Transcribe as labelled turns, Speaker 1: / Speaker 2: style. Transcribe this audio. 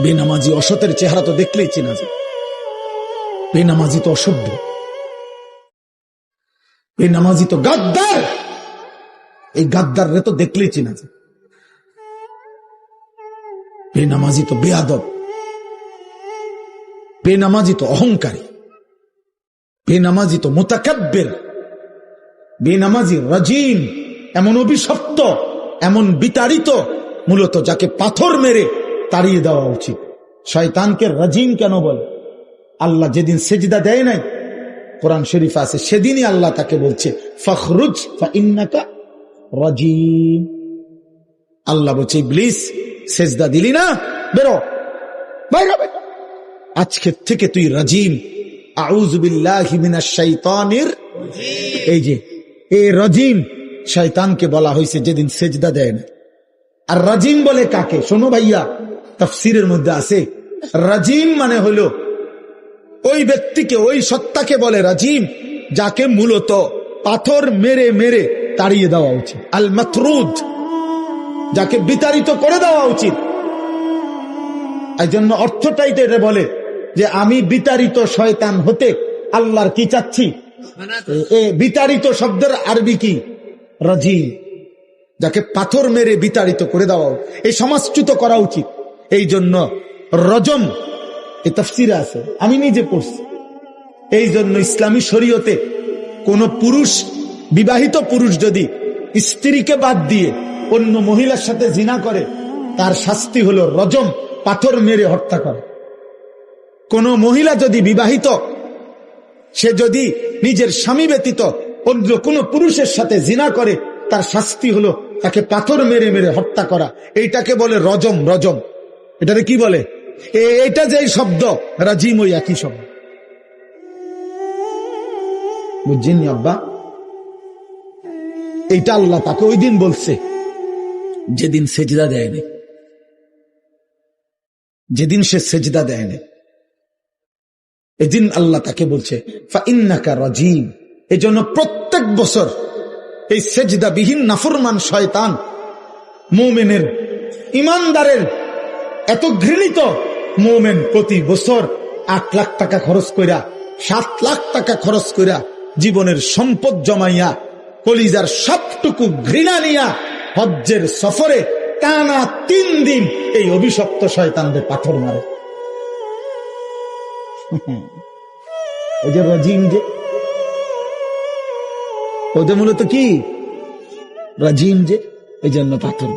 Speaker 1: বেনামাজি অসতের চেহারা তো দেখলেই চেনা যায়। বেনামাজি তো অসভ্য, বেনামাজি তো গাদ্দার। এই গাদ্দার রে তো দেখলেই চেনা যায়। বেনামাজি তো বেয়াদব, বেনামাজি তো অহংকারী, বেনামাজি তো মুতাকাব্বির, বেনামাজি রাজিম, এমন অভিশপ্ত, এমন বিতাড়িত, মূলত যাকে পাথর মেরে তাড়িয়ে দেওয়া উচিত। শয়তানকে রাজিম কেন বলে? আল্লাহ যেদিন সেজদা দেয় নাই, কোরআন শরীফ আছে, সেদিনই আল্লাহ তাকে বলছে ফখরুজ ফাইন্নাকা রাজিম। আল্লাহ বলছে ইবলিস সেজদা দিলি না, বেরো, বাইরে বেরো, আজকে থেকে তুই রাজিম। আউযু বিল্লাহি মিনাশ শাইতানির। এই যে এই রাজিম শয়তানকে বলা হয়েছে যেদিন সেজদা দেয় না। আর রাজিম বলে কাকে? শোনো ভাইয়া, তাফসীরের মধ্যে আছে রাজিম মানে হলো ওই ব্যক্তিকে, ওই সত্তাকে বলে রাজিম যাকে মূলত পাথর মেরে মেরে তাড়িয়ে দেওয়া উচিত। আল মাতরুদ, যাকে বিতাড়িত করে দেওয়া উচিত। এই জন্য অর্থটাই তো এটা বলে যে আমি বিতাড়িত শয়তান হতে আল্লাহর কি চাচ্ছি। বিতাড়িত শব্দের আরবি কি? রাজিম, যাকে পাথর মেরে বিতাড়িত করে দেওয়া, এই সমাজচ্যুত করা উচিত। এই জন্য রজম এই তাফসীরে আছে, আমি নিজে পড়ছি। এই জন্য ইসলামী শরীয়তে কোন পুরুষ, বিবাহিত পুরুষ যদি স্ত্রীকে বাদ দিয়ে অন্য মহিলার সাথে জিনা করে, তার শাস্তি হলো রজম, পাথর মেরে হত্যা করে। কোন মহিলা যদি বিবাহিত, সে যদি নিজের স্বামী ব্যতীত অন্য কোন পুরুষের সাথে জিনা করে, তার শাস্তি হলো তাকে পাথর মেরে মেরে হত্যা করা। এইটাকে বলে রজম। রজম এটাকে কি বলে? এটা যে শব্দ রাজিম, ওই একই শব্দ। বুঝছেন আব্বা? এইটা আল্লাহ তাকে ওই দিন বলছে যেদিন সেজদা দেয়নি, যেদিন সে সেজদা দেয়নি, এদিন আল্লাহ তাকে বলছে ফাইন্নাকা রাজিম। এই জন্য প্রত্যেক বছর এই সেজদাবিহীন নাফরমান শয়তান মুমিনের, ইমানদারের এত ঘৃণিত মুমিন প্রতি বছর 8 লাখ টাকা খরচ কইরা, 7 লাখ টাকা খরচ কইরা, জীবনের সম্পদ জমাইয়া, কলিজার সবটুকু ঘৃণা নিয়া হজ্জের সফরে টানা 3 দিন এই অভিশপ্ত শয়তানদের পাথর মারে। ওই যে রাজিম, যে ওদের মূলত কি রাজিম, যে এই জন্য পাথর।